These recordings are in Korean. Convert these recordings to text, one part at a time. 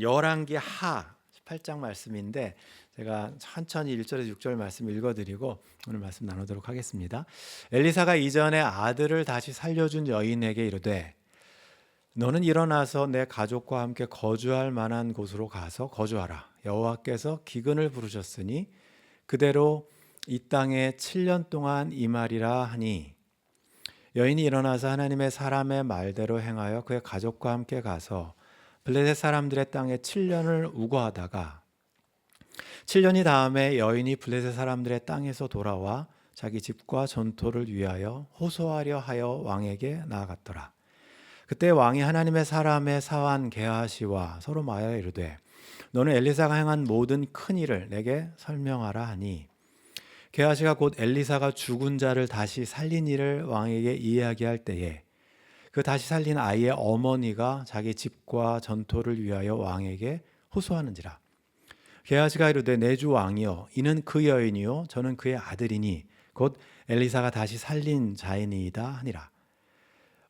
열왕기 하 18장 말씀인데 제가 천천히 1절에서 6절 말씀 읽어드리고 오늘 말씀 나누도록 하겠습니다. 엘리사가 이전에 아들을 다시 살려준 여인에게 이르되 너는 일어나서 내 가족과 함께 거주할 만한 곳으로 가서 거주하라. 여호와께서 기근을 부르셨으니 그대로 이 땅에 7년 동안 임하리라 하니 여인이 일어나서 하나님의 사람의 말대로 행하여 그의 가족과 함께 가서 블레셋 사람들의 땅에 7년을 우거하다가 7년이 다음에 여인이 블레셋 사람들의 땅에서 돌아와 자기 집과 전토를 위하여 호소하려 하여 왕에게 나아갔더라. 그때 왕이 하나님의 사람의 사환 게하시와 서로 말하여 이르되 너는 엘리사가 행한 모든 큰 일을 내게 설명하라 하니 게하시가 곧 엘리사가 죽은 자를 다시 살린 일을 왕에게 이야기할 때에 그 다시 살린 아이의 어머니가 자기 집과 전토를 위하여 왕에게 호소하는지라. 게하시가 이르되 내 주 왕이여 이는 그 여인이요 저는 그의 아들이니 곧 엘리사가 다시 살린 자이니이다 하니라.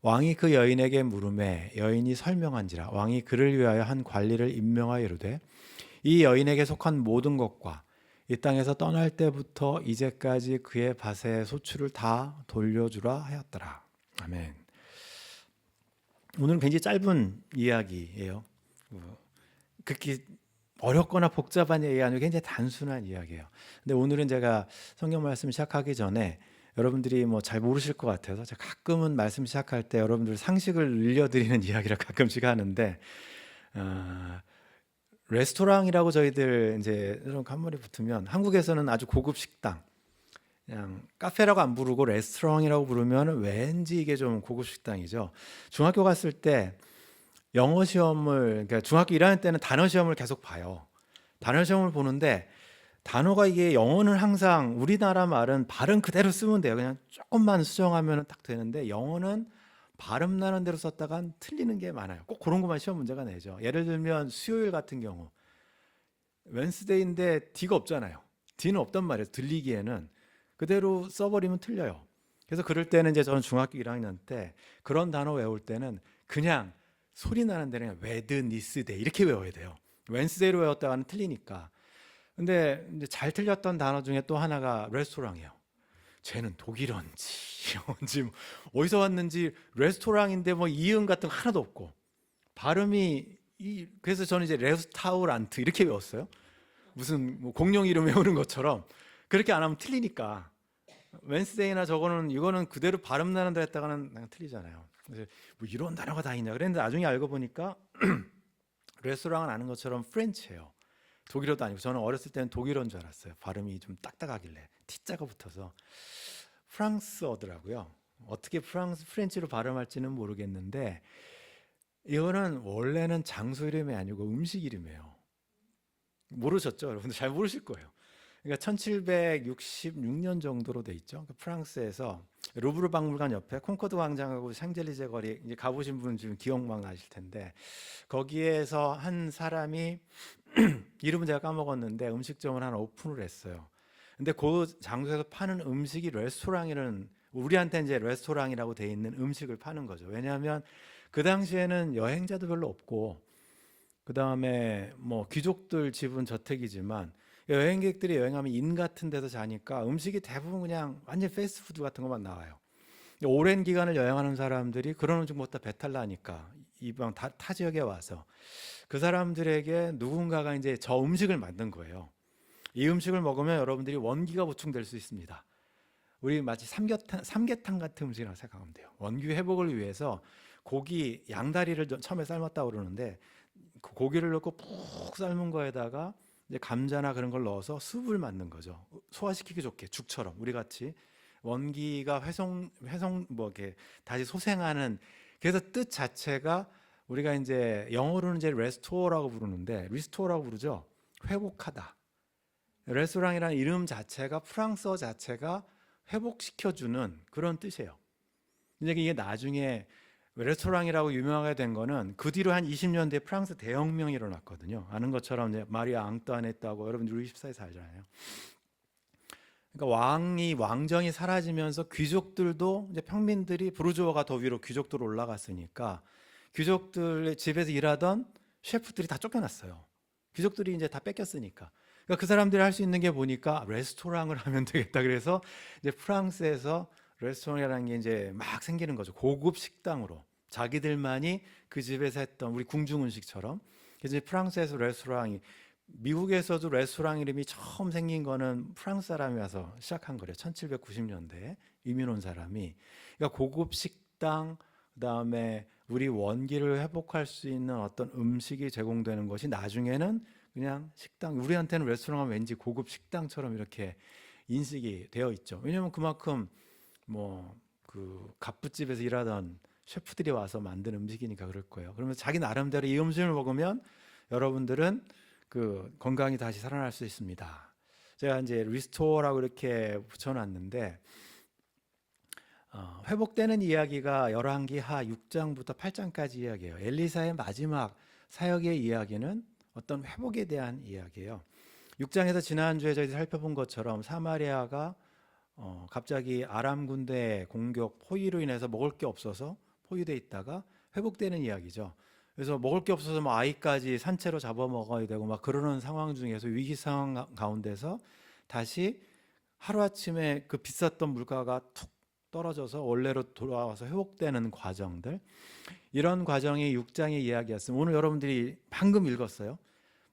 왕이 그 여인에게 물음에 여인이 설명한지라. 왕이 그를 위하여 한 관리를 임명하여 이르되 이 여인에게 속한 모든 것과 이 땅에서 떠날 때부터 이제까지 그의 밭의 소출을 다 돌려주라 하였더라. 아멘. 오늘은 굉장히 짧은 이야기예요. 그렇게 어렵거나 복잡한 얘기가 아니고 굉장히 단순한 이야기예요. 근데 오늘은 제가 성경 말씀 시작하기 전에 여러분들이 뭐 잘 모르실 것 같아서 제가 가끔은 말씀 시작할 때 여러분들 상식을 늘려드리는 이야기를 가끔씩 하는데 레스토랑이라고 저희들 이제 이런 한머리 붙으면 한국에서는 아주 고급 식당 그냥 카페라고 안 부르고 레스토랑이라고 부르면 왠지 이게 좀 고급 식당이죠. 중학교 갔을 때 영어 시험을 그러니까 중학교 1학년 때는 단어 시험을 계속 봐요. 단어 시험을 보는데 단어가 이게 영어는 항상 우리나라 말은 발음 그대로 쓰면 돼요. 그냥 조금만 수정하면 딱 되는데 영어는 발음 나는 대로 썼다가 틀리는 게 많아요. 꼭 그런 것만 시험 문제가 내죠. 예를 들면 수요일 같은 경우 웬스데이인데 D가 없잖아요. D는 없단 말이에요. 들리기에는 그대로 써버리면 틀려요. 그래서 그럴 때는 이제 저는 중학교 1학년 때 그런 단어 외울 때는 그냥 소리 나는 데는 웨드니스데이 이렇게 외워야 돼요. 웬스데이로 외웠다가는 틀리니까. 근데 이제 잘 틀렸던 단어 중에 또 하나가 레스토랑이에요. 쟤는 독일어인지 영어인지 어디서 왔는지 레스토랑인데 뭐 이응 같은 거 하나도 없고 발음이 그래서 저는 이제 레스타우란트 이렇게 외웠어요. 무슨 뭐 공룡 이름 외우는 것처럼 그렇게 안 하면 틀리니까 웬스데이나 저거는 이거는 그대로 발음 나는 데 했다가는 그냥 틀리잖아요. 그래서 뭐 이런 단어가 다 있냐 그랬는데 나중에 알고 보니까 레스토랑은 아는 것처럼 프렌치예요. 독일어도 아니고 저는 어렸을 때는 독일어인 줄 알았어요. 발음이 좀 딱딱하길래 T자가 붙어서 프랑스어더라고요. 어떻게 프렌치로 발음할지는 모르겠는데 이거는 원래는 장소 이름이 아니고 음식 이름이에요. 모르셨죠? 여러분들 잘 모르실 거예요. 그러니까 1766년 정도로 돼 있죠. 프랑스에서 루브르 박물관 옆에 콩코드 광장하고 샹젤리제 거리 이제 가보신 분 지금 기억만 나실 텐데 거기에서 한 사람이 이름은 제가 까먹었는데 음식점을 하나 오픈을 했어요. 근데 그 장소에서 파는 음식이 레스토랑이라는 우리한테 이제 레스토랑이라고 돼 있는 음식을 파는 거죠. 왜냐하면 그 당시에는 여행자도 별로 없고 그 다음에 뭐 귀족들 집은 저택이지만 여행객들이 여행하면 인 같은 데서 자니까 음식이 대부분 그냥 완전 패스트푸드 같은 것만 나와요. 오랜 기간을 여행하는 사람들이 그런 음식 먹다 배탈 나니까 이방 타 지역에 와서 그 사람들에게 누군가가 이제 저 음식을 만든 거예요. 이 음식을 먹으면 여러분들이 원기가 보충될 수 있습니다. 우리 마치 삼계탕 같은 음식이라고 생각하면 돼요. 원기 회복을 위해서 고기 양다리를 처음에 삶았다고 그러는데 그 고기를 넣고 푹 삶은 거에다가 이제 감자나 그런 걸 넣어서 숲을 만든 거죠. 소화시키기 좋게 죽처럼 우리 같이 원기가 회송 뭐 이렇게 다시 소생하는 그래서 뜻 자체가 우리가 이제 영어로는 이제 레스토어라고 부르는데 리스토어라고 부르죠. 회복하다. 레스토랑이라는 이름 자체가 프랑스어 자체가 회복시켜주는 그런 뜻이에요. 근데 이게 나중에 레스토랑이라고 유명하게 된 거는 그 뒤로 한 20년 뒤에 프랑스 대혁명이 일어났거든요. 아는 것처럼 이제 마리아 앙뚜아네트하고 여러분들 루이 14세 알잖아요. 그러니까 왕정이 사라지면서 귀족들도 이제 평민들이 부르주아가 더 위로 귀족들 올라갔으니까 귀족들 집에서 일하던 셰프들이 다 쫓겨났어요. 귀족들이 이제 다 뺏겼으니까. 그러니까 그 사람들이 할 수 있는 게 보니까 레스토랑을 하면 되겠다. 그래서 이제 프랑스에서 레스토랑이라는 게 이제 막 생기는 거죠. 고급 식당으로. 자기들만이 그 집에서 했던 우리 궁중 음식처럼. 그래서 이제 프랑스에서 레스토랑이, 미국에서도 레스토랑 이름이 처음 생긴 거는 프랑스 사람이 와서 시작한 거래요. 1790년대에 이민 온 사람이. 그러니까 고급 식당, 그다음에 우리 원기를 회복할 수 있는 어떤 음식이 제공되는 것이 나중에는 그냥 식당, 우리한테는 레스토랑은 왠지 고급 식당처럼 이렇게 인식이 되어 있죠. 왜냐하면 그만큼 뭐 그 갑부집에서 일하던 셰프들이 와서 만든 음식이니까 그럴 거예요. 그러면 자기 나름대로 이 음식을 먹으면 여러분들은 그 건강이 다시 살아날 수 있습니다. 제가 이제 리스토어라고 이렇게 붙여놨는데 회복되는 이야기가 열왕기하 6장부터 8장까지 이야기예요. 엘리사의 마지막 사역의 이야기는 어떤 회복에 대한 이야기예요. 6장에서 지난주에 저희 살펴본 것처럼 사마리아가 갑자기 아람 군대의 공격 포위로 인해서 먹을 게 없어서 포위돼 있다가 회복되는 이야기죠. 그래서 먹을 게 없어서 뭐 아이까지 산채로 잡아먹어야 되고 막 그러는 상황 중에서 위기 상황 가운데서 다시 하루아침에 그 비쌌던 물가가 툭 떨어져서 원래로 돌아와서 회복되는 과정들, 이런 과정이 6장의 이야기였습니다. 오늘 여러분들이 방금 읽었어요.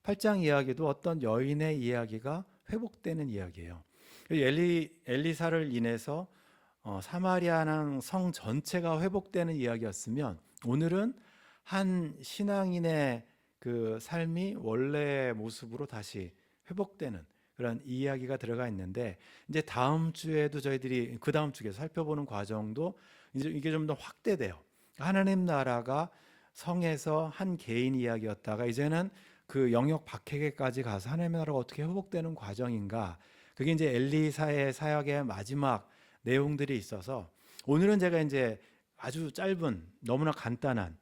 8장 이야기도 어떤 여인의 이야기가 회복되는 이야기예요. 엘리사를 인해서 사마리아랑 성 전체가 회복되는 이야기였으면, 오늘은 한 신앙인의 그 삶이 원래의 모습으로 다시 회복되는 그런 이야기가 들어가 있는데, 이제 다음 주에도 저희들이 그 다음 주에 살펴보는 과정도 이제 이게 좀 더 확대돼요. 하나님 나라가 성에서 한 개인 이야기였다가 이제는 그 영역 밖에까지 가서 하나님 나라가 어떻게 회복되는 과정인가, 그게 이제 엘리사의 사역의 마지막 내용들이 있어서, 오늘은 제가 이제 아주 짧은 너무나 간단한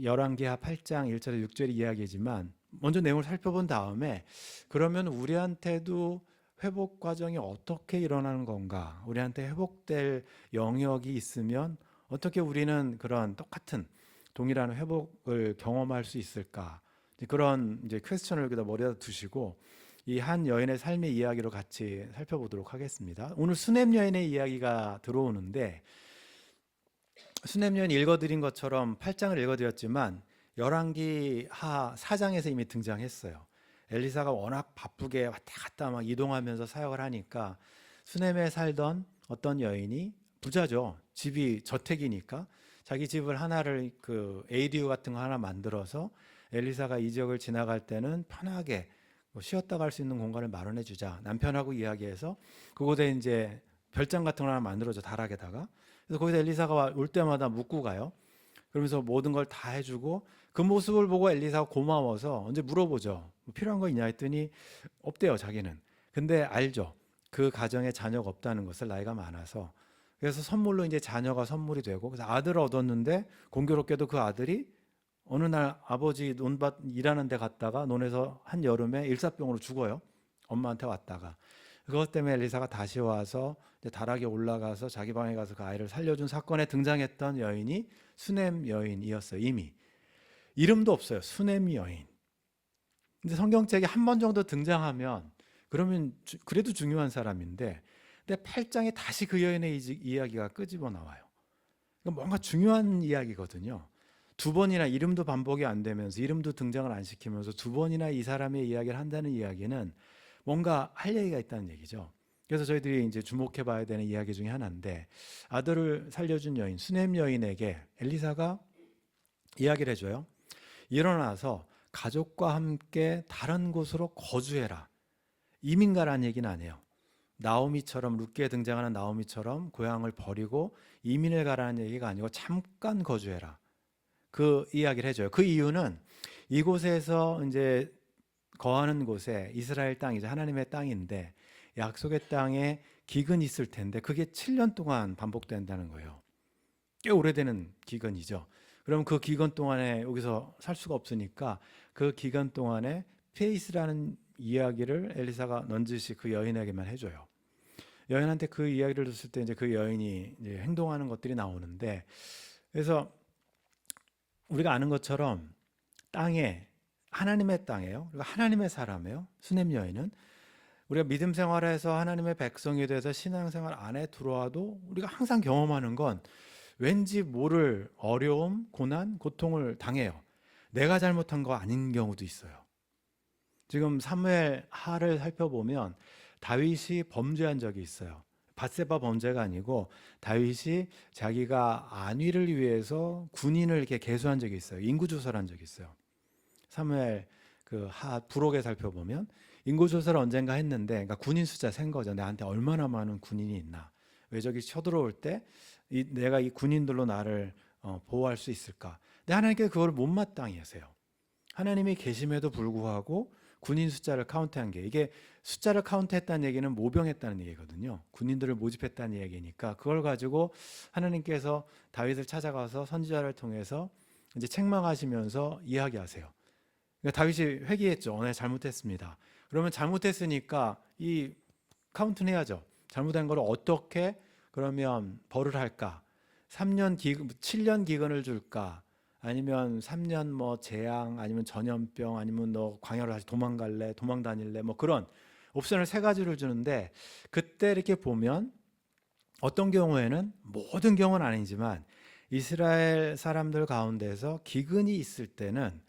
열왕기하 8장 1절에 6절 이야기지만 먼저 내용을 살펴본 다음에, 그러면 우리한테도 회복 과정이 어떻게 일어나는 건가, 우리한테 회복될 영역이 있으면 어떻게 우리는 그런 똑같은 동일한 회복을 경험할 수 있을까, 그런 이제 퀘스천을 여기다 머리에다 두시고 이 한 여인의 삶의 이야기로 같이 살펴보도록 하겠습니다. 오늘 수넴 여인의 이야기가 들어오는데, 수넴 여인 읽어드린 것처럼 8장을 읽어드렸지만 열왕기하 4장에서 이미 등장했어요. 엘리사가 워낙 바쁘게 왔다 갔다 막 이동하면서 사역을 하니까 수넴에 살던 어떤 여인이, 부자죠. 집이 저택이니까 자기 집을 하나를 그 에이디유 같은 거 하나 만들어서 엘리사가 이 지역을 지나갈 때는 편하게 뭐 쉬었다 갈 수 있는 공간을 마련해 주자, 남편하고 이야기해서 그곳에 이제 별장 같은 거 하나 만들어줘, 다락에다가. 그래서 거기서 엘리사가 올 때마다 묵고 가요. 그러면서 모든 걸 다 해주고, 그 모습을 보고 엘리사가 고마워서 언제 물어보죠. 뭐 필요한 거 있냐 했더니 없대요, 자기는. 근데 알죠. 그 가정에 자녀가 없다는 것을, 나이가 많아서. 그래서 선물로 이제 자녀가 선물이 되고, 그래서 아들을 얻었는데 공교롭게도 그 아들이 어느 날 아버지 논밭 일하는 데 갔다가 논에서 한 여름에 일사병으로 죽어요. 엄마한테 왔다가. 그것 때문에 엘리사가 다시 와서 이제 다락에 올라가서 자기 방에 가서 그 아이를 살려준 사건에 등장했던 여인이 수넴 여인이었어요. 이미 이름도 없어요. 수넴 여인. 근데 성경책에 한 번 정도 등장하면 그러면 그래도 중요한 사람인데, 근데 8장에 다시 그 여인의 이야기가 끄집어 나와요. 뭔가 중요한 이야기거든요. 두 번이나 이름도 반복이 안 되면서, 이름도 등장을 안 시키면서 두 번이나 이 사람의 이야기를 한다는 이야기는 뭔가 할 얘기가 있다는 얘기죠. 그래서 저희들이 이제 주목해 봐야 되는 이야기 중에 하나인데, 아들을 살려준 여인 수넴 여인에게 엘리사가 이야기를 해줘요. 일어나서 가족과 함께 다른 곳으로 거주해라. 이민 가라는 얘기는 안 해요. 나오미처럼, 룻기에 등장하는 나오미처럼 고향을 버리고 이민을 가라는 얘기가 아니고 잠깐 거주해라, 그 이야기를 해줘요. 그 이유는 이곳에서 이제 거하는 곳에 이스라엘 땅이죠. 하나님의 땅인데 약속의 땅에 기근이 있을 텐데 그게 7년 동안 반복된다는 거예요. 꽤 오래되는 기근이죠. 그럼 그 기간 동안에 여기서 살 수가 없으니까 그 기간 동안에 페이스라는 이야기를 엘리사가 넌지시 그 여인에게만 해줘요. 여인한테 그 이야기를 듣을 때 이제 그 여인이 이제 행동하는 것들이 나오는데, 그래서 우리가 아는 것처럼 땅에 하나님의 땅이에요. 그리고 하나님의 사람이에요. 수냄 여인은 우리가 믿음 생활에서 하나님의 백성이 돼서 신앙생활 안에 들어와도 우리가 항상 경험하는 건 왠지 모를 어려움, 고난, 고통을 당해요. 내가 잘못한 거 아닌 경우도 있어요. 지금 사무엘 하를 살펴보면 다윗이 범죄한 적이 있어요. 밧세바 범죄가 아니고 다윗이 자기가 안위를 위해서 군인을 이렇게 계수한 적이 있어요. 인구조사를 한 적이 있어요. 사무엘 그 하 부록에 살펴보면 인구조사를 언젠가 했는데, 그러니까 군인 숫자 센 거죠. 나한테 얼마나 많은 군인이 있나? 왜 저기 쳐들어올 때 내가 이 군인들로 나를 보호할 수 있을까? 근데 하나님께 그걸 못마땅히 하세요. 하나님이 계심에도 불구하고 군인 숫자를 카운트한 게, 이게 숫자를 카운트했다는 얘기는 모병했다는 얘기거든요. 군인들을 모집했다는 얘기니까 그걸 가지고 하나님께서 다윗을 찾아가서 선지자를 통해서 이제 책망하시면서 이야기하세요. 그러니까 다윗이 회개했죠. 내가 잘못했습니다. 그러면 잘못했으니까 이 카운트는 해야죠. 잘못한 걸 어떻게 그러면 벌을 할까? 7년 기근을 줄까? 아니면 3년 뭐 재앙, 아니면 전염병, 아니면 너 광야로 다시 도망갈래, 도망 다닐래, 뭐 그런 옵션을 세 가지를 주는데, 그때 이렇게 보면 어떤 경우에는, 모든 경우는 아니지만 이스라엘 사람들 가운데서 기근이 있을 때는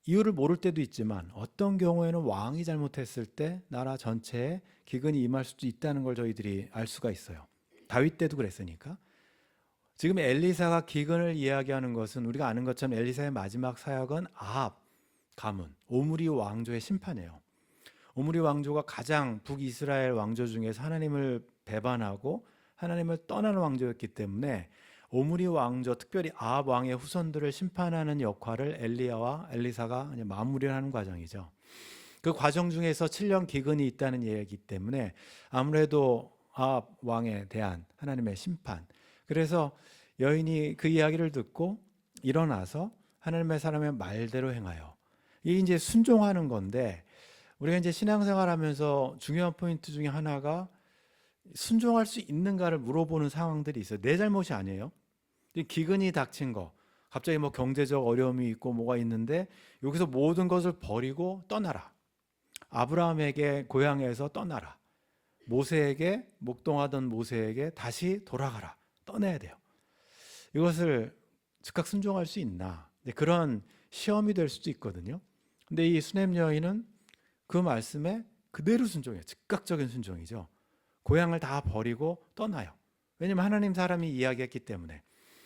이유를 모를 때도 있지만 어떤 경우에는 왕이 잘못했을 때 나라 전체에 기근이 임할 수도 있다는 걸 저희들이 알 수가 있어요. 다윗 때도 그랬으니까. 지금 엘리사가 기근을 이야기하는 것은 우리가 아는 것처럼 엘리사의 마지막 사역은 아합 가문, 오므리 왕조의 심판이에요. 오므리 왕조가 가장 북이스라엘 왕조 중에서 하나님을 배반하고 하나님을 떠나는 왕조였기 때문에 오므리 왕조, 특별히 아합 왕의 후손들을 심판하는 역할을 엘리야와 엘리사가 마무리를 하는 과정이죠. 그 과정 중에서 7년 기근이 있다는 얘기이기 때문에 아무래도 아합 왕에 대한 하나님의 심판. 그래서 여인이 그 이야기를 듣고 일어나서 하나님의 사람의 말대로 행하여, 이게 이제 순종하는 건데, 우리가 이제 신앙생활하면서 중요한 포인트 중에 하나가 순종할 수 있는가를 물어보는 상황들이 있어요. 내 잘못이 아니에요. 기근이 닥친 거, 갑자기 뭐 경제적 어려움이 있고 뭐가 있는데 여기서 모든 것을 버리고 떠나라. 아브라함에게 고향에서 떠나라. 모세에게, 목동하던 모세에게 다시 돌아가라. 떠나야 돼요. 이것을 즉각 순종할 수 있나? 그런 시험이 될 수도 있거든요. 근데 이 수냄 여인은 그 말씀에 그대로 순종해요. 즉각적인 순종이죠. 고향을 다 버리고 떠나요. 왜냐하면 하나님 사람이 이야기했기 때문에.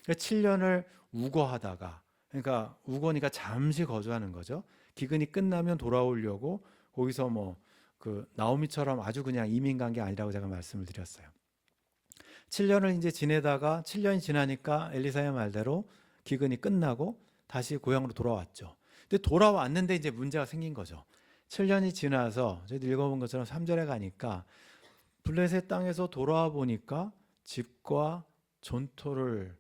7년을 우거하다가, 그러니까 우거니까 잠시 거주하는 거죠. 기근이 끝나면 돌아오려고 거기서 뭐 그 나오미처럼 아주 그냥 이민 간 게 아니라고 제가 말씀을 드렸어요. 7년을 이제 지내다가 7년이 지나니까 엘리사의 말대로 기근이 끝나고 다시 고향으로 돌아왔죠. 근데 돌아왔는데 이제 문제가 생긴 거죠. 7년이 지나서 저희도 읽어본 것처럼 3절에 가니까 블레셋 땅에서 돌아와 보니까 집과 전토를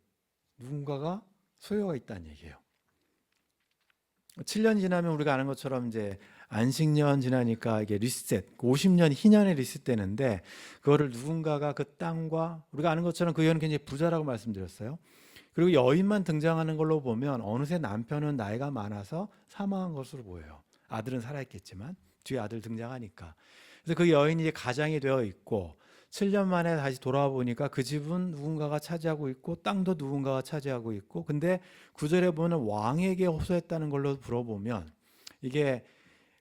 누군가가 소유가 있다는 얘기예요. 7년 지나면 우리가 아는 것처럼 이제 안식년 지나니까 이게 리셋, 50년 희년에 리셋되는데, 그거를 누군가가 그 땅과, 우리가 아는 것처럼 그 여인은 굉장히 부자라고 말씀드렸어요. 그리고 여인만 등장하는 걸로 보면 어느새 남편은 나이가 많아서 사망한 것으로 보여요. 아들은 살아있겠지만 뒤에 아들 등장하니까. 그래서 그 여인이 이제 가장이 되어 있고 7년 만에 다시 돌아와 보니까 그 집은 누군가가 차지하고 있고 땅도 누군가가 차지하고 있고, 근데 구절에 보면 왕에게 호소했다는 걸로 들어보면 이게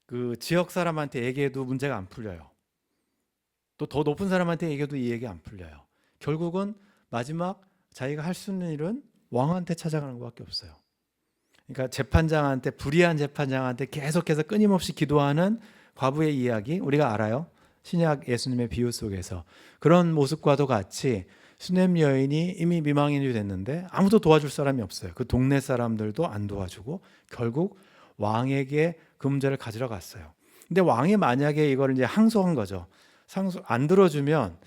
그 지역 사람한테 얘기해도 문제가 안 풀려요. 또 더 높은 사람한테 얘기해도 이 얘기 안 풀려요. 결국은 마지막 자기가 할 수 있는 일은 왕한테 찾아가는 것밖에 없어요. 그러니까 재판장한테, 불의한 재판장한테 계속해서 끊임없이 기도하는 과부의 이야기 우리가 알아요. 신약 예수님의 비유 속에서 그런 모습과도 같이 수냄 여인이 이미 미망인이 됐는데 아무도 도와줄 사람이 없어요. 그 동네 사람들도 안 도와주고 결국 왕에게 그 문제를 가지러 갔어요. 근데 왕이 만약에 이걸 이제 항소한 거죠. 안 들어주면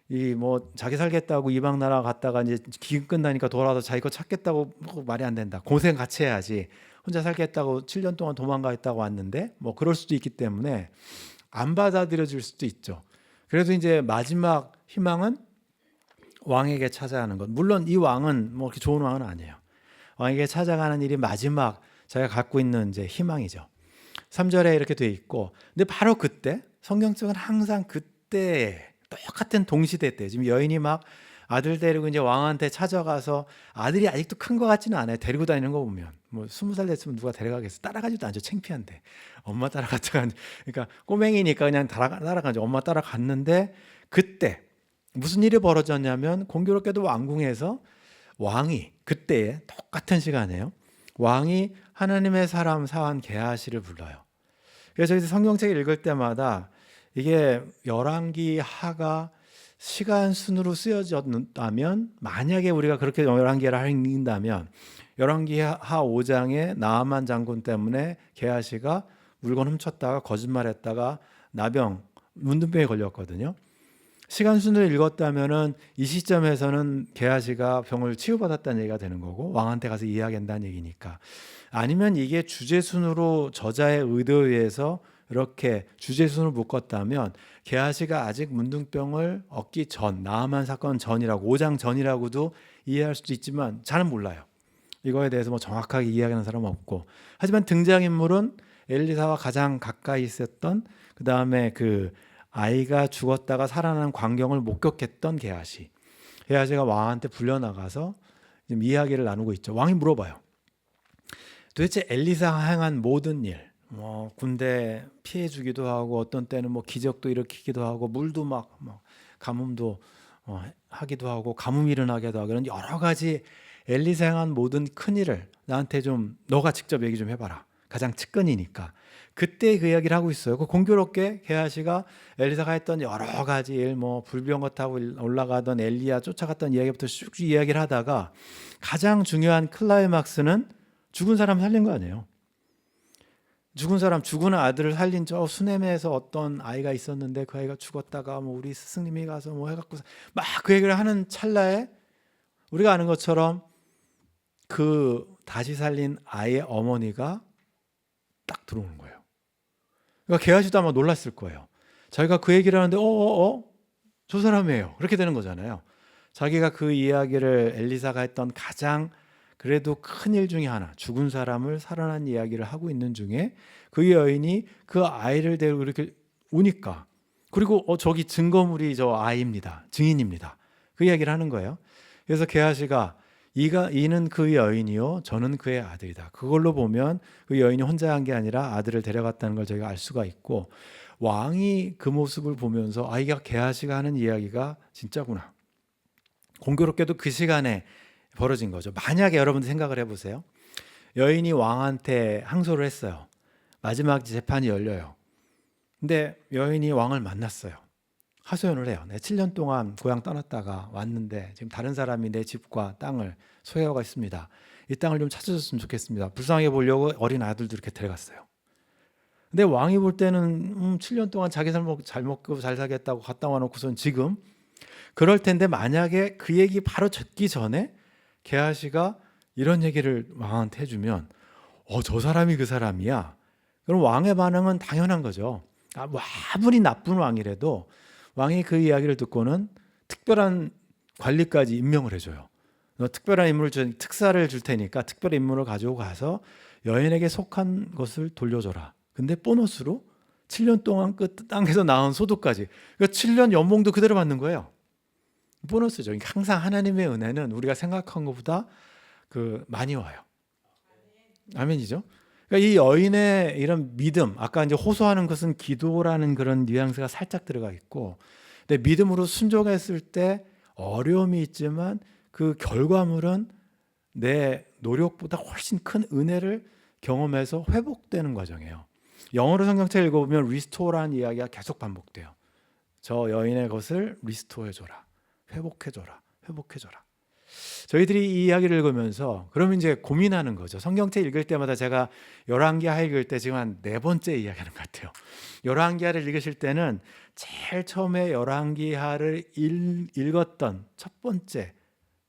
이 뭐 자기 살겠다고 이방 나라 갔다가 이제 기근 끝나니까 돌아와서 자기 거 찾겠다고 뭐 말이 안 된다. 고생 같이 해야지. 혼자 살겠다고 7년 동안 도망가 있다고 왔는데 뭐 그럴 수도 있기 때문에 안 받아들여질 수도 있죠. 그래서 이제 마지막 희망은 왕에게 찾아가는 것. 물론 이 왕은 뭐 그렇게 좋은 왕은 아니에요. 왕에게 찾아가는 일이 마지막 자기가 갖고 있는 이제 희망이죠. 3절에 이렇게 돼 있고, 근데 바로 그때 성경책은 항상 그때 똑같은 동시대 때 지금 여인이 막 아들 데리고 이제 왕한테 찾아가서, 아들이 아직도 큰 것 같지는 않아요. 데리고 다니는 거 보면 뭐 20살 됐으면 누가 데려가겠어. 따라가지도 않죠. 창피한데 엄마 따라갔다가, 그러니까 꼬맹이니까 그냥 따라가죠. 엄마 따라갔는데 그때 무슨 일이 벌어졌냐면, 공교롭게도 왕궁에서 왕이 그때에 똑같은 시간에요, 왕이 하나님의 사람 사환 게하시를 불러요. 그래서 저희 성경책 읽을 때마다 이게 열왕기 하가 시간 순으로 쓰여졌다면, 만약에 우리가 그렇게 열왕기를 읽는다면 열왕기 하 5장에 나아만 장군 때문에 게하시가 물건 훔쳤다가 거짓말했다가 나병 문둥병에 걸렸거든요. 시간 순으로 읽었다면은 이 시점에서는 게하시가 병을 치유받았다는 얘기가 되는 거고, 왕한테 가서 이야기한다는 얘기니까. 아니면 이게 주제순으로 저자의 의도에 의해서 이렇게 주제순으로 묶었다면, 게하시가 아직 문둥병을 얻기 전, 나아만 사건 전이라고, 5장 전이라고도 이해할 수도 있지만 잘은 몰라요. 이거에 대해서 뭐 정확하게 이야기하는 사람은 없고, 하지만 등장인물은 엘리사와 가장 가까이 있었던, 그 다음에 그 아이가 죽었다가 살아나는 광경을 목격했던 게하시가 왕한테 불려나가서 지금 이야기를 나누고 있죠. 왕이 물어봐요. 도대체 엘리사가 행한 모든 일, 뭐 군대 피해 주기도 하고, 어떤 때는 뭐 기적도 일으키기도 하고, 물도 막 가뭄도 하기도 하고, 가뭄 일어나기도 하고, 그런 여러 가지 엘리사 행한 모든 큰 일을 나한테 좀 너가 직접 얘기 좀 해봐라. 가장 측근이니까. 그때 그 이야기를 하고 있어요. 그 공교롭게 게하시가 엘리사가 했던 여러 가지 일, 뭐 불병거 타고 올라가던 엘리야 쫓아갔던 이야기부터 쭉 이야기를 하다가, 가장 중요한 클라이막스는 죽은 사람 살린 거 아니에요. 죽은 아들을 살린 저 수넴에서 어떤 아이가 있었는데, 그 아이가 죽었다가 뭐 우리 스승님이 가서 뭐 해갖고 막 그 얘기를 하는 찰나에, 우리가 아는 것처럼 그 다시 살린 아이의 어머니가 딱 들어오는 거예요. 그러니까 게하시도 아마 놀랐을 거예요. 자기가 그 얘기를 하는데 저 사람이에요. 그렇게 되는 거잖아요. 자기가 그 이야기를, 엘리사가 했던 가장 그래도 큰 일 중에 하나, 죽은 사람을 살아난 이야기를 하고 있는 중에 그 여인이 그 아이를 데리고 이렇게 오니까, 그리고 저기 증거물이 저 아이입니다. 증인입니다. 그 이야기를 하는 거예요. 그래서 게하시가 이는 그 여인이요 저는 그의 아들이다. 그걸로 보면 그 여인이 혼자 한 게 아니라 아들을 데려갔다는 걸 저희가 알 수가 있고, 왕이 그 모습을 보면서 아이가 게하시가 하는 이야기가 진짜구나. 공교롭게도 그 시간에 벌어진 거죠. 만약에 여러분들 생각을 해보세요. 여인이 왕한테 항소를 했어요. 마지막 재판이 열려요. 근데 여인이 왕을 만났어요. 하소연을 해요. 내 7년 동안 고향 떠났다가 왔는데 지금 다른 사람이 내 집과 땅을 소유하고 있습니다. 이 땅을 좀 찾아줬으면 좋겠습니다. 불쌍하게 보려고 어린 아들도 이렇게 데려갔어요. 근데 왕이 볼 때는 7년 동안 자기 삶 잘 먹고 잘 살겠다고 갔다 와놓고선 지금 그럴 텐데, 만약에 그 얘기 바로 듣기 전에 게하시가 이런 얘기를 왕한테 해주면 저 사람이 그 사람이야. 그럼 왕의 반응은 당연한 거죠. 뭐 아무리 나쁜 왕이라도 왕이 그 이야기를 듣고는 특별한 관리까지 임명을 해줘요. 너 특별한 인물을 특사를 줄 테니까 특별한 인물을 가지고 가서 여인에게 속한 것을 돌려줘라. 근데 보너스로 7년 동안 그 땅에서 낳은 소득까지, 그러니까 7년 연봉도 그대로 받는 거예요. 보너스죠. 그러니까 항상 하나님의 은혜는 우리가 생각한 것보다 많이 와요. 아멘이죠. 그러니까 이 여인의 이런 믿음, 아까 이제 호소하는 것은 기도라는 그런 뉘앙스가 살짝 들어가 있고, 근데 믿음으로 순종했을 때 어려움이 있지만 그 결과물은 내 노력보다 훨씬 큰 은혜를 경험해서 회복되는 과정이에요. 영어로 성경책 읽어보면 리스토어라는 이야기가 계속 반복돼요. 저 여인의 것을 리스토어해줘라, 회복해줘라, 회복해줘라. 저희들이 이 이야기를 읽으면서 그러면 이제 고민하는 거죠. 성경책 읽을 때마다 제가 열왕기하 읽을 때 지금 한 4번째 이야기하는 것 같아요. 열왕기하를 읽으실 때는 제일 처음에 열왕기하를 읽었던 첫 번째,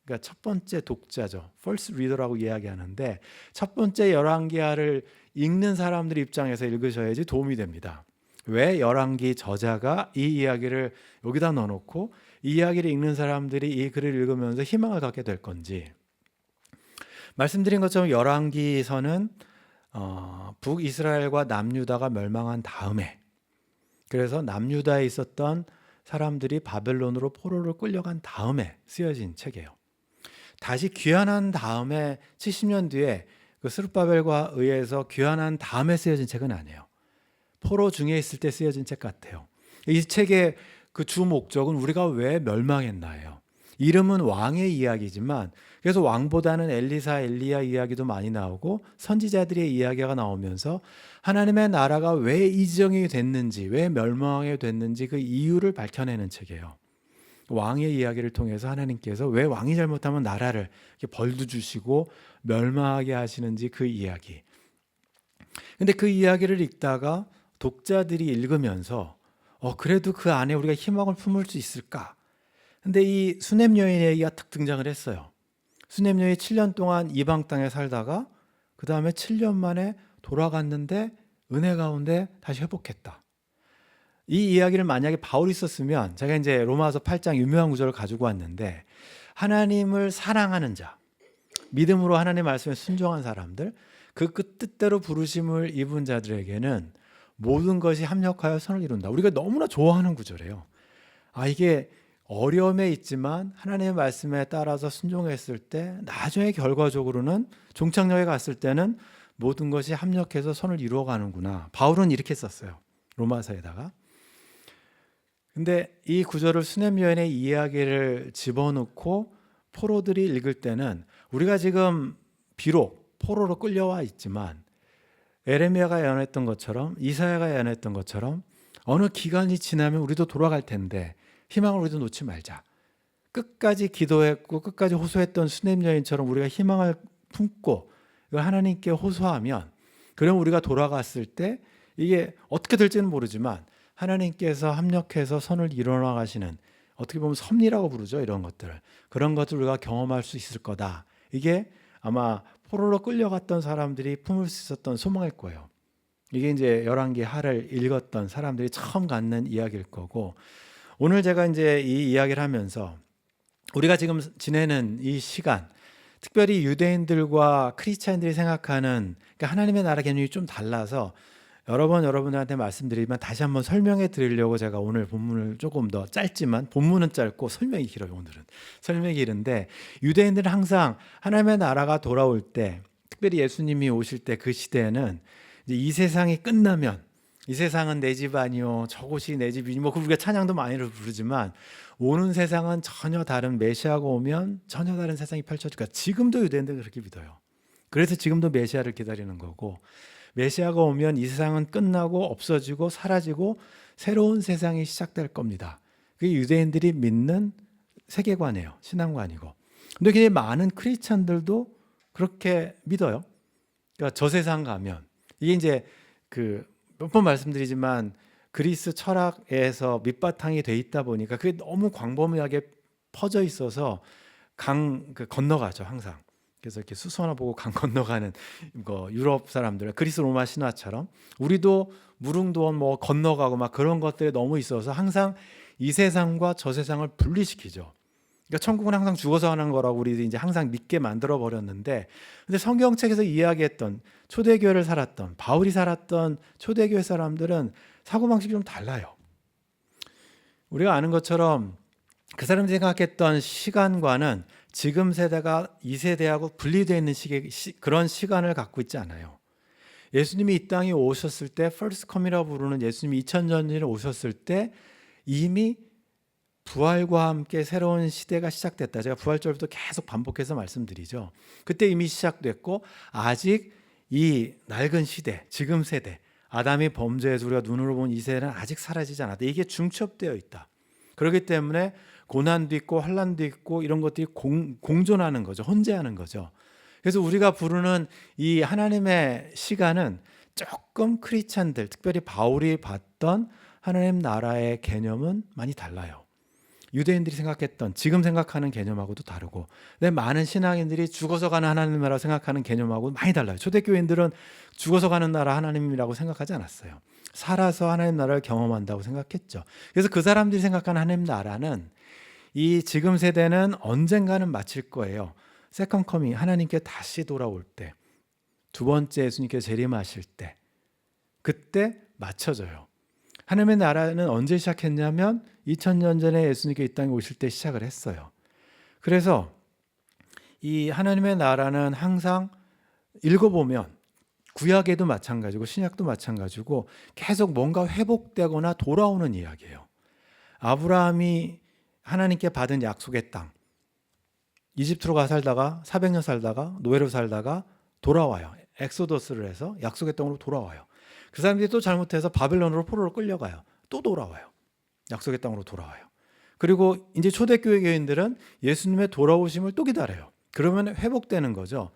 그러니까 첫 번째 독자죠. First reader라고 이야기하는데, 첫 번째 열왕기하를 읽는 사람들 입장에서 읽으셔야지 도움이 됩니다. 왜 열왕기 저자가 이 이야기를 여기다 넣어놓고 이 이야기를 읽는 사람들이 이 글을 읽으면서 희망을 갖게 될 건지. 말씀드린 것처럼 열왕기서는 북이스라엘과 남유다가 멸망한 다음에, 그래서 남유다에 있었던 사람들이 바벨론으로 포로를 끌려간 다음에 쓰여진 책이에요. 다시 귀환한 다음에 70년 뒤에 그 스룹바벨과 의해서 귀환한 다음에 쓰여진 책은 아니에요. 포로 중에 있을 때 쓰여진 책 같아요. 이 책의 그 주 목적은 우리가 왜 멸망했나예요. 이름은 왕의 이야기지만 그래서 왕보다는 엘리사, 엘리야 이야기도 많이 나오고 선지자들의 이야기가 나오면서 하나님의 나라가 왜 이정이 됐는지, 왜 멸망하게 됐는지 그 이유를 밝혀내는 책이에요. 왕의 이야기를 통해서 하나님께서 왜 왕이 잘못하면 나라를 이렇게 벌도 주시고 멸망하게 하시는지 그 이야기. 근데 그 이야기를 읽다가 독자들이 읽으면서 그래도 그 안에 우리가 희망을 품을 수 있을까? 근데 이 수넴 여인의 얘기가 탁 등장을 했어요. 수넴 여인이 7년 동안 이방 땅에 살다가 그 다음에 7년 만에 돌아갔는데 은혜 가운데 다시 회복했다. 이 이야기를 만약에 바울이 썼으면, 제가 이제 로마서 8장 유명한 구절을 가지고 왔는데, 하나님을 사랑하는 자, 믿음으로 하나님 말씀에 순종한 사람들, 그 뜻대로 부르심을 입은 자들에게는 모든 것이 합력하여 선을 이룬다. 우리가 너무나 좋아하는 구절이에요. 이게 어려움에 있지만 하나님의 말씀에 따라서 순종했을 때 나중에 결과적으로는 종착역에 갔을 때는 모든 것이 합력해서 선을 이루어가는구나. 바울은 이렇게 썼어요. 로마서에다가. 근데 이 구절을 수넴 여인의 이야기를 집어넣고 포로들이 읽을 때는 우리가 지금 비록 포로로 끌려와 있지만 에레미야가 예언했던 것처럼, 이사야가 예언했던 것처럼 어느 기간이 지나면 우리도 돌아갈 텐데 희망을 우리도 놓지 말자. 끝까지 기도했고 끝까지 호소했던 수넴 여인처럼 우리가 희망을 품고 이걸 하나님께 호소하면, 그럼 우리가 돌아갔을 때 이게 어떻게 될지는 모르지만 하나님께서 합력해서 선을 이뤄나가시는, 어떻게 보면 섭리라고 부르죠. 이런 것들, 그런 것들 우리가 경험할 수 있을 거다. 이게 아마 포로로 끌려갔던 사람들이 품을 수 있었던 소망일 거예요. 이게 이제 열왕기 하를 읽었던 사람들이 처음 갖는 이야기일 거고, 오늘 제가 이제 이 이야기를 하면서 우리가 지금 지내는 이 시간, 특별히 유대인들과 크리스찬들이 생각하는, 그러니까 하나님의 나라 개념이 좀 달라서 여러 번 여러분들한테 말씀드리지만 다시 한번 설명해 드리려고 제가 오늘 본문을 조금 더 짧지만, 본문은 짧고 설명이 길어요. 오늘은 설명이 길은데, 유대인들은 항상 하나님의 나라가 돌아올 때, 특별히 예수님이 오실 때 그 시대에는 이제 이 세상이 끝나면, 이 세상은 내 집 아니요 저곳이 내 집이니, 뭐 우리가 찬양도 많이 부르지만 오는 세상은 전혀 다른, 메시아가 오면 전혀 다른 세상이 펼쳐질까. 지금도 유대인들은 그렇게 믿어요. 그래서 지금도 메시아를 기다리는 거고, 메시아가 오면 이 세상은 끝나고 없어지고 사라지고 새로운 세상이 시작될 겁니다. 그게 유대인들이 믿는 세계관이에요. 신앙관이고. 근데 굉장히 많은 크리스찬들도 그렇게 믿어요. 그러니까 저 세상 가면, 이게 이제 몇 번 말씀드리지만 그리스 철학에서 밑바탕이 돼 있다 보니까 그게 너무 광범위하게 퍼져 있어서 건너가죠, 항상. 그래서 이렇게 수소나 보고 강 건너가는 유럽 사람들, 그리스 로마 신화처럼 우리도 무릉도원 뭐 건너가고 막 그런 것들에 너무 있어서 항상 이 세상과 저 세상을 분리시키죠. 그러니까 천국은 항상 죽어서 하는 거라고 우리들이 이제 항상 믿게 만들어 버렸는데, 근데 성경책에서 이야기했던 초대교회를 살았던, 바울이 살았던 초대교회 사람들은 사고방식이 좀 달라요. 우리가 아는 것처럼 그 사람들이 생각했던 시간과는 지금 세대가 이 세대하고 분리되어 있는 그런 시간을 갖고 있지 않아요. 예수님이 이 땅에 오셨을 때, First Come이라고 부르는 예수님이 2000년 전에 오셨을 때 이미 부활과 함께 새로운 시대가 시작됐다. 제가 부활절부터 계속 반복해서 말씀드리죠. 그때 이미 시작됐고, 아직 이 낡은 시대, 지금 세대, 아담이 범죄해서 우리가 눈으로 본 이 세대는 아직 사라지지 않았다. 이게 중첩되어 있다. 그렇기 때문에 고난도 있고 환난도 있고 이런 것들이 공존하는 거죠. 혼재하는 거죠. 그래서 우리가 부르는 이 하나님의 시간은 조금 크리스찬들, 특별히 바울이 봤던 하나님 나라의 개념은 많이 달라요. 유대인들이 생각했던, 지금 생각하는 개념하고도 다르고, 근데 많은 신앙인들이 죽어서 가는 하나님 나라 생각하는 개념하고 많이 달라요. 초대교인들은 죽어서 가는 나라 하나님이라고 생각하지 않았어요. 살아서 하나님 나라를 경험한다고 생각했죠. 그래서 그 사람들이 생각하는 하나님 나라는, 이 지금 세대는 언젠가는 마칠 거예요. 세컨 커밍, 하나님께 다시 돌아올 때, 두 번째 예수님께서 재림하실 때 그때 맞춰져요. 하나님의 나라는 언제 시작했냐면 2000년 전에 예수님께서 이 땅에 오실 때 시작을 했어요. 그래서 이 하나님의 나라는 항상 읽어보면 구약에도 마찬가지고 신약도 마찬가지고 계속 뭔가 회복되거나 돌아오는 이야기예요. 아브라함이 하나님께 받은 약속의 땅, 이집트로 가 살다가 400년 살다가 노예로 살다가 돌아와요. 엑소더스를 해서 약속의 땅으로 돌아와요. 그 사람들이 또 잘못해서 바벨론으로 포로로 끌려가요. 또 돌아와요. 약속의 땅으로 돌아와요. 그리고 이제 초대교회 교인들은 예수님의 돌아오심을 또 기다려요. 그러면 회복되는 거죠.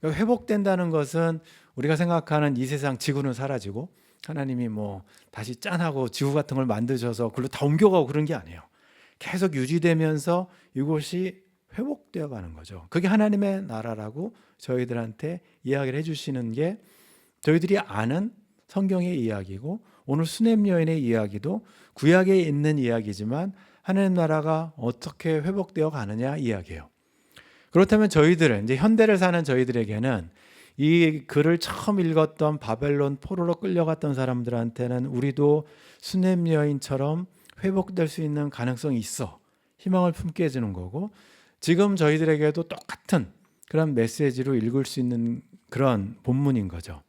회복된다는 것은 우리가 생각하는 이 세상 지구는 사라지고 하나님이 뭐 다시 짠하고 지구 같은 걸 만드셔서 그걸로 다 옮겨가고 그런 게 아니에요. 계속 유지되면서 이곳이 회복되어 가는 거죠. 그게 하나님의 나라라고 저희들한테 이야기를 해주시는 게 저희들이 아는 성경의 이야기고 오늘 수냄 여인의 이야기도 구약에 있는 이야기지만 하나님 나라가 어떻게 회복되어 가느냐 이야기예요. 그렇다면 저희들은 이제 현대를 사는 저희들에게는 이 글을 처음 읽었던 바벨론 포로로 끌려갔던 사람들한테는 우리도 수냄 여인처럼 회복될 수 있는 가능성이 있어 희망을 품게 해주는 거고 지금 저희들에게도 똑같은 그런 메시지로 읽을 수 있는 그런 본문인 거죠.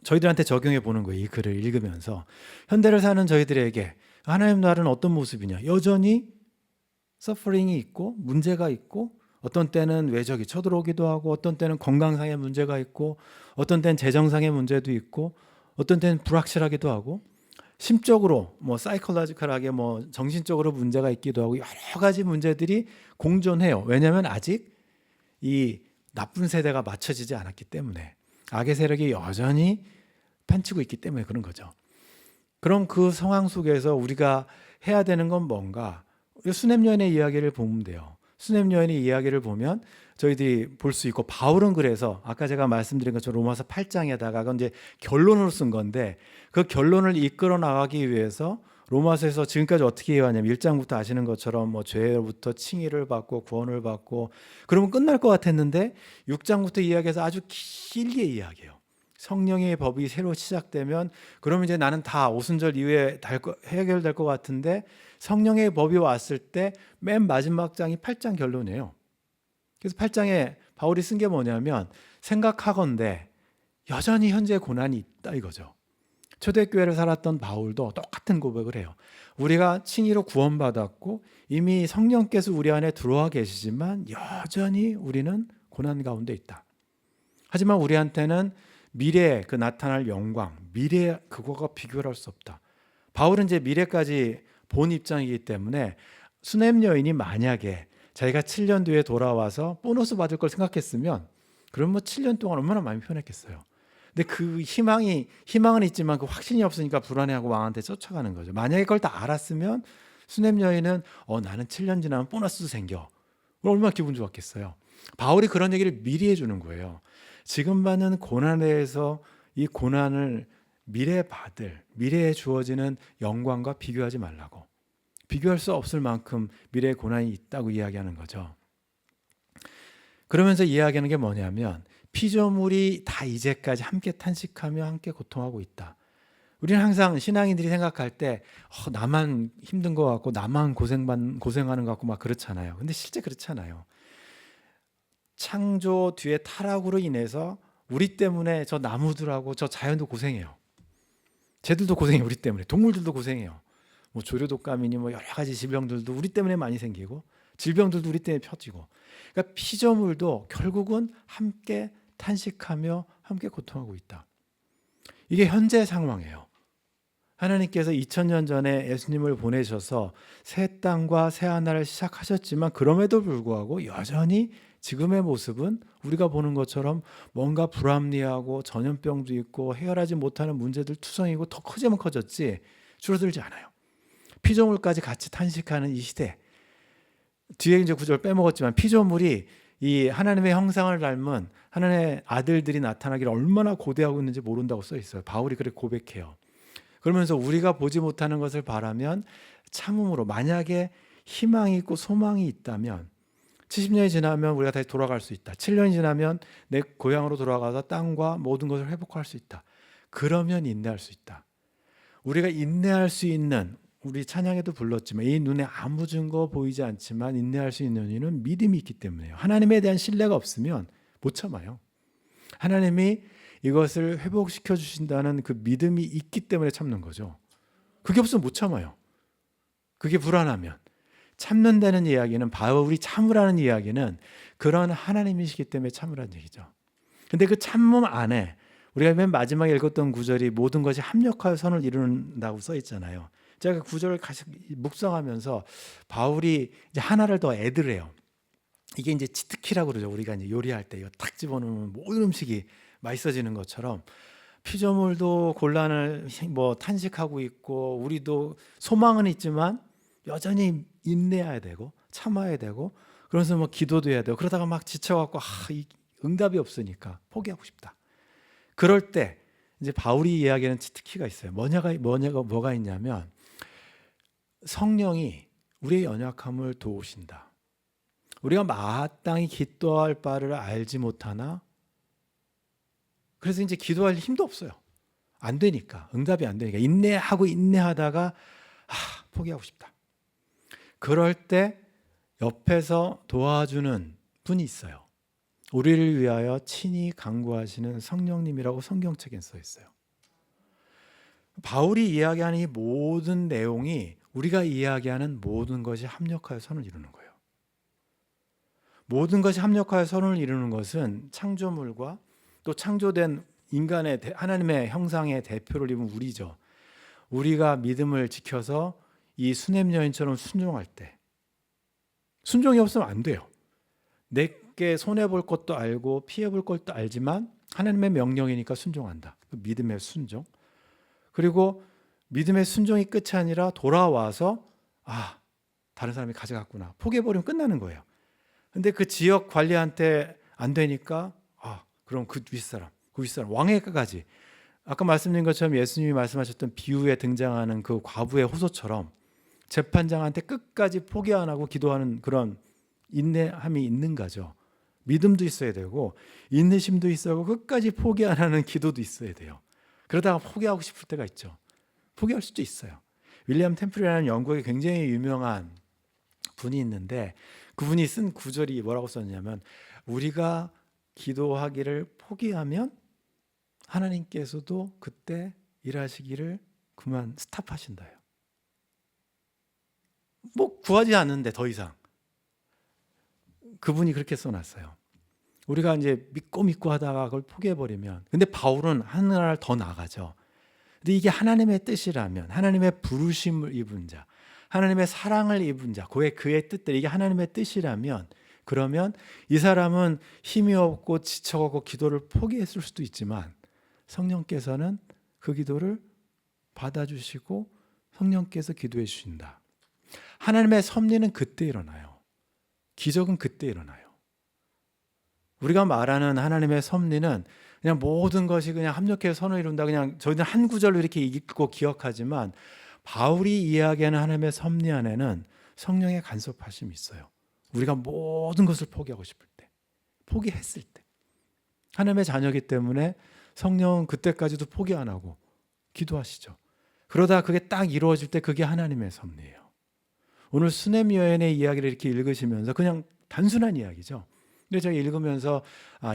저희들한테 적용해 보는 거예요. 이 글을 읽으면서 현대를 사는 저희들에게 하나님 나라는 어떤 모습이냐 여전히 서퍼링이 있고 문제가 있고 어떤 때는 외적이 쳐들어오기도 하고 어떤 때는 건강상의 문제가 있고 어떤 때는 재정상의 문제도 있고 어떤 때는 불확실하기도 하고 심적으로 뭐 사이콜로지컬하게 뭐 정신적으로 문제가 있기도 하고 여러 가지 문제들이 공존해요. 왜냐하면 아직 이 나쁜 세대가 맞춰지지 않았기 때문에 악의 세력이 여전히 판치고 있기 때문에 그런 거죠. 그럼 그 상황 속에서 우리가 해야 되는 건 뭔가 수냄 여인의 이야기를 보면 돼요. 수냄 여인의 이야기를 보면 저희들이 볼 수 있고 바울은 그래서 아까 제가 말씀드린 것처럼 로마서 8장에다가 그건 이제 결론으로 쓴 건데 그 결론을 이끌어 나가기 위해서 로마서에서 지금까지 어떻게 해왔냐면 1장부터 아시는 것처럼 뭐 죄로부터 칭의를 받고 구원을 받고 그러면 끝날 것 같았는데 6장부터 이야기해서 아주 길게 이야기해요. 성령의 법이 새로 시작되면 그러면 이제 나는 다 오순절 이후에 해결될 것 같은데 성령의 법이 왔을 때 맨 마지막 장이 8장 결론이에요. 그래서 8장에 바울이 쓴 게 뭐냐면 생각하건대 여전히 현재 고난이 있다 이거죠. 초대교회를 살았던 바울도 똑같은 고백을 해요. 우리가 칭의로 구원받았고 이미 성령께서 우리 안에 들어와 계시지만 여전히 우리는 고난 가운데 있다. 하지만 우리한테는 미래에 그 나타날 영광, 미래 그거가 비교할 수 없다. 바울은 이제 미래까지 본 입장이기 때문에 수냄 여인이 만약에 자기가 7년 뒤에 돌아와서 보너스 받을 걸 생각했으면 그럼 뭐 7년 동안 얼마나 마음이 편했겠어요. 근데 그 희망은 있지만 그 확신이 없으니까 불안해하고 왕한테 쫓아가는 거죠. 만약에 그걸 다 알았으면 수냄 여인은 나는 7년 지나면 보너스도 생겨. 얼마나 기분 좋았겠어요. 바울이 그런 얘기를 미리 해주는 거예요. 지금 받는 고난에 대해서 이 고난을 미래에 주어지는 영광과 비교하지 말라고. 비교할 수 없을 만큼 미래의 고난이 있다고 이야기하는 거죠. 그러면서 이야기하는 게 뭐냐면 피조물이 다 이제까지 함께 탄식하며 함께 고통하고 있다. 우리는 항상 신앙인들이 생각할 때 나만 힘든 것 같고 나만 고생하는 것 같고 막 그렇잖아요. 근데 실제 그렇잖아요. 창조 뒤에 타락으로 인해서 우리 때문에 저 나무들하고 저 자연도 고생해요. 쟤들도 고생해요. 우리 때문에. 동물들도 고생해요. 뭐 조류독감이니 뭐 여러 가지 질병들도 우리 때문에 많이 생기고 질병들도 우리 때문에 펴지고 그러니까 피조물도 결국은 함께 탄식하며 함께 고통하고 있다. 이게 현재 상황이에요. 하나님께서 2000년 전에 예수님을 보내셔서 새 땅과 새 하늘을 시작하셨지만 그럼에도 불구하고 여전히 지금의 모습은 우리가 보는 것처럼 뭔가 불합리하고 전염병도 있고 해결하지 못하는 문제들 투성이고 더 커지면 커졌지 줄어들지 않아요. 피조물까지 같이 탄식하는 이 시대. 뒤에 이제 구절 빼먹었지만 피조물이 이 하나님의 형상을 닮은 하나님의 아들들이 나타나기를 얼마나 고대하고 있는지 모른다고 써 있어요. 바울이 그렇게 고백해요. 그러면서 우리가 보지 못하는 것을 바라면 참음으로 만약에 희망이 있고 소망이 있다면 70년이 지나면 우리가 다시 돌아갈 수 있다. 7년이 지나면 내 고향으로 돌아가서 땅과 모든 것을 회복할 수 있다. 그러면 인내할 수 있다. 우리가 인내할 수 있는, 우리 찬양에도 불렀지만 이 눈에 아무 증거 보이지 않지만 인내할 수 있는 이유는 믿음이 있기 때문이에요. 하나님에 대한 신뢰가 없으면 못 참아요. 하나님이 이것을 회복시켜 주신다는 그 믿음이 있기 때문에 참는 거죠. 그게 없으면 못 참아요. 그게 불안하면. 참는다는 이야기는, 바울이 참으라는 이야기는 그런 하나님이시기 때문에 참으라는 얘기죠. 근데 그 참음 안에 우리가 맨 마지막에 읽었던 구절이 모든 것이 합력하여 선을 이룬다고 써 있잖아요. 제가 그 구절을 같이 묵상하면서 바울이 이제 하나를 더 애드해요. 이게 이제 치트키라고 그러죠. 우리가 이제 요리할 때 이거 탁 집어넣으면 모든 음식이 맛있어지는 것처럼 피조물도 곤란을 탄식하고 있고 우리도 소망은 있지만 여전히 인내해야 되고 참아야 되고, 그러면서 기도도 해야 되고, 그러다가 막 지쳐갖고 응답이 없으니까 포기하고 싶다. 그럴 때 이제 바울이 이야기하는 치트키가 있어요. 뭐가 있냐면 성령이 우리의 연약함을 도우신다. 우리가 마땅히 기도할 바를 알지 못하나, 그래서 이제 기도할 힘도 없어요. 안 되니까, 응답이 안 되니까 인내하다가 포기하고 싶다. 그럴 때 옆에서 도와주는 분이 있어요. 우리를 위하여 친히 간구하시는 성령님이라고 성경책에 써 있어요. 바울이 이야기하는 이 모든 내용이 우리가 이야기하는 모든 것이 합력하여 선을 이루는 거예요. 모든 것이 합력하여 선을 이루는 것은 창조물과 또 창조된 인간의 하나님의 형상의 대표를 입은 우리죠. 우리가 믿음을 지켜서 이 수냄 여인처럼 순종할 때, 순종이 없으면 안 돼요. 내게 손해볼 것도 알고 피해볼 것도 알지만 하나님의 명령이니까 순종한다. 믿음의 순종. 그리고 믿음의 순종이 끝이 아니라 돌아와서 다른 사람이 가져갔구나, 포기해버리면 끝나는 거예요. 근데 그 지역 관리한테 안 되니까 그럼 그 윗사람 왕에까지, 아까 말씀드린 것처럼 예수님이 말씀하셨던 비유에 등장하는 그 과부의 호소처럼 재판장한테 끝까지 포기 안 하고 기도하는 그런 인내함이 있는 거죠. 믿음도 있어야 되고 인내심도 있어야 하고 끝까지 포기 안 하는 기도도 있어야 돼요. 그러다가 포기하고 싶을 때가 있죠. 포기할 수도 있어요. 윌리엄 템플이라는 영국의 굉장히 유명한 분이 있는데, 그분이 쓴 구절이 뭐라고 썼냐면, 우리가 기도하기를 포기하면 하나님께서도 그때 일하시기를 그만 스탑하신다요. 구하지 않는데 더 이상. 그분이 그렇게 써놨어요. 우리가 이제 믿고 하다가 그걸 포기해버리면, 근데 바울은 하나를 더 나가죠. 근데 이게 하나님의 뜻이라면, 하나님의 부르심을 입은 자, 하나님의 사랑을 입은 자, 그의 뜻들, 이게 하나님의 뜻이라면, 그러면 이 사람은 힘이 없고 지쳐가고 기도를 포기했을 수도 있지만 성령께서는 그 기도를 받아주시고 성령께서 기도해 주신다. 하나님의 섭리는 그때 일어나요. 기적은 그때 일어나요. 우리가 말하는 하나님의 섭리는 그냥 모든 것이 그냥 합력해서 선을 이룬다, 그냥 저희는 한 구절로 이렇게 읽고 기억하지만, 바울이 이야기하는 하나님의 섭리 안에는 성령의 간섭하심이 있어요. 우리가 모든 것을 포기하고 싶을 때, 포기했을 때, 하나님의 자녀이기 때문에 성령은 그때까지도 포기 안 하고 기도하시죠. 그러다 그게 딱 이루어질 때 그게 하나님의 섭리예요. 오늘 수냄 여인의 이야기를 이렇게 읽으시면서 그냥 단순한 이야기죠. 근데 제가 읽으면서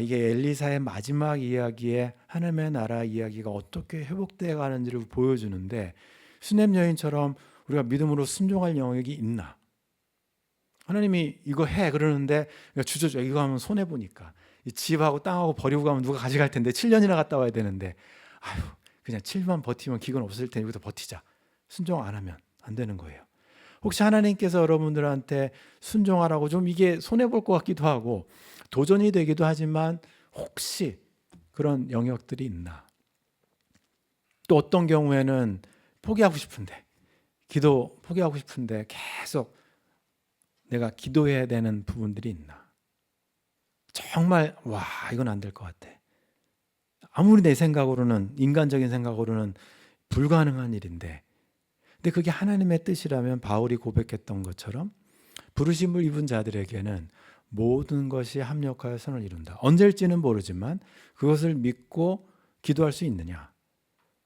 이게 엘리사의 마지막 이야기에 하나님의 나라 이야기가 어떻게 회복되어 가는지를 보여주는데, 수냄 여인처럼 우리가 믿음으로 순종할 영역이 있나? 하나님이 이거 해 그러는데 주저줘, 이거 하면 손해보니까, 이 집하고 땅하고 버리고 가면 누가 가져갈 텐데 7년이나 갔다 와야 되는데 그냥 7만 버티면 기근 없을 테니 여기서 버티자, 순종 안 하면 안 되는 거예요. 혹시 하나님께서 여러분들한테 순종하라고 좀 이게 손해볼 것 같기도 하고 도전이 되기도 하지만 혹시 그런 영역들이 있나? 또 어떤 경우에는 포기하고 싶은데, 기도 포기하고 싶은데 계속 내가 기도해야 되는 부분들이 있나? 정말 이건 안 될 것 같아. 아무리 내 생각으로는, 인간적인 생각으로는 불가능한 일인데, 근데 그게 하나님의 뜻이라면 바울이 고백했던 것처럼 부르심을 입은 자들에게는 모든 것이 합력하여 선을 이룬다. 언제일지는 모르지만 그것을 믿고 기도할 수 있느냐?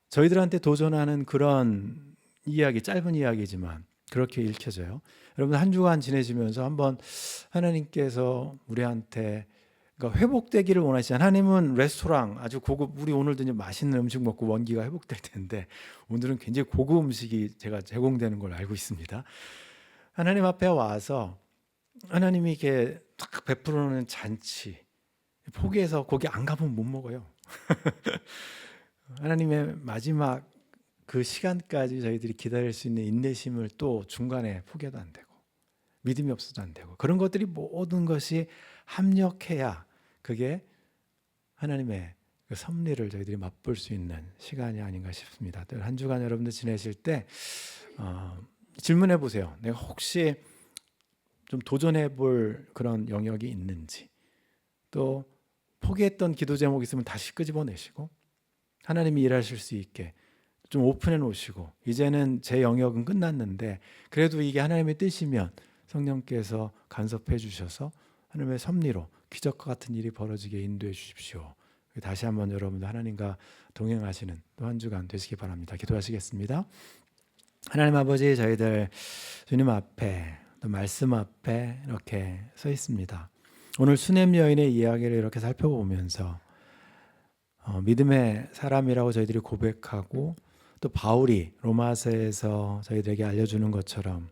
저희들한테 도전하는 그런 이야기, 짧은 이야기지만 그렇게 읽혀져요. 여러분 한 주간 지내시면서 한번 하나님께서 우리한테 그러니까 회복되기를 원하시잖아요. 하나님은 레스토랑 아주 고급, 우리 오늘도 이제 맛있는 음식 먹고 원기가 회복될 텐데 오늘은 굉장히 고급 음식이 제가 제공되는 걸 알고 있습니다. 하나님 앞에 와서 하나님이 이렇게 딱 베풀어놓은 잔치, 포기해서 거기 안 가면 못 먹어요. 하나님의 마지막 그 시간까지 저희들이 기다릴 수 있는 인내심을 또 중간에 포기해도 안 되고 믿음이 없어도 안 되고 그런 것들이 모든 것이 합력해야 그게 하나님의 그 섭리를 저희들이 맛볼 수 있는 시간이 아닌가 싶습니다. 한 주간 여러분들 지내실 때 질문해 보세요. 내가 혹시 좀 도전해 볼 그런 영역이 있는지, 또 포기했던 기도 제목이 있으면 다시 끄집어내시고 하나님이 일하실 수 있게 좀 오픈해 놓으시고, 이제는 제 영역은 끝났는데 그래도 이게 하나님의 뜻이면 성령께서 간섭해 주셔서 하나님의 섭리로 기적과 같은 일이 벌어지게 인도해 주십시오. 다시 한번 여러분들 하나님과 동행하시는 또 한 주간 되시기 바랍니다. 기도하시겠습니다. 하나님 아버지, 저희들 주님 앞에 또 말씀 앞에 이렇게 서 있습니다. 오늘 수넴 여인의 이야기를 이렇게 살펴보면서 믿음의 사람이라고 저희들이 고백하고, 또 바울이 로마서에서 저희들에게 알려주는 것처럼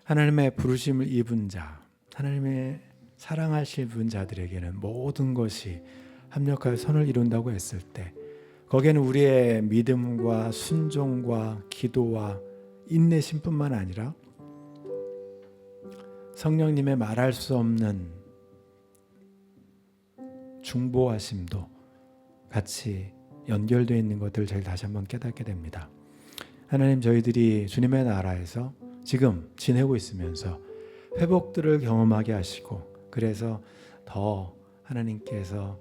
하나님의 부르심을 입은 자, 하나님의 사랑하실 분 자들에게는 모든 것이 합력하여 선을 이룬다고 했을 때, 거기에는 우리의 믿음과 순종과 기도와 인내심뿐만 아니라 성령님의 말할 수 없는 중보하심도 같이 연결되어 있는 것들을 저희 다시 한번 깨닫게 됩니다. 하나님, 저희들이 주님의 나라에서 지금 지내고 있으면서 회복들을 경험하게 하시고, 그래서 더 하나님께서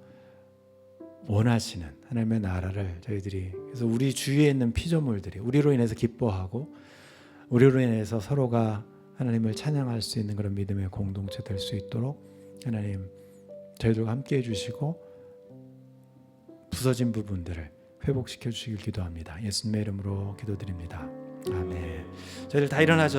원하시는 하나님의 나라를 저희들이, 그래서 우리 주위에 있는 피조물들이 우리로 인해서 기뻐하고 우리로 인해서 서로가 하나님을 찬양할 수 있는 그런 믿음의 공동체 될 수 있도록 하나님 저희들과 함께 해주시고 부서진 부분들을 회복시켜 주시길 기도합니다. 예수님의 이름으로 기도드립니다. 아멘. 저희들 다 일어나셔서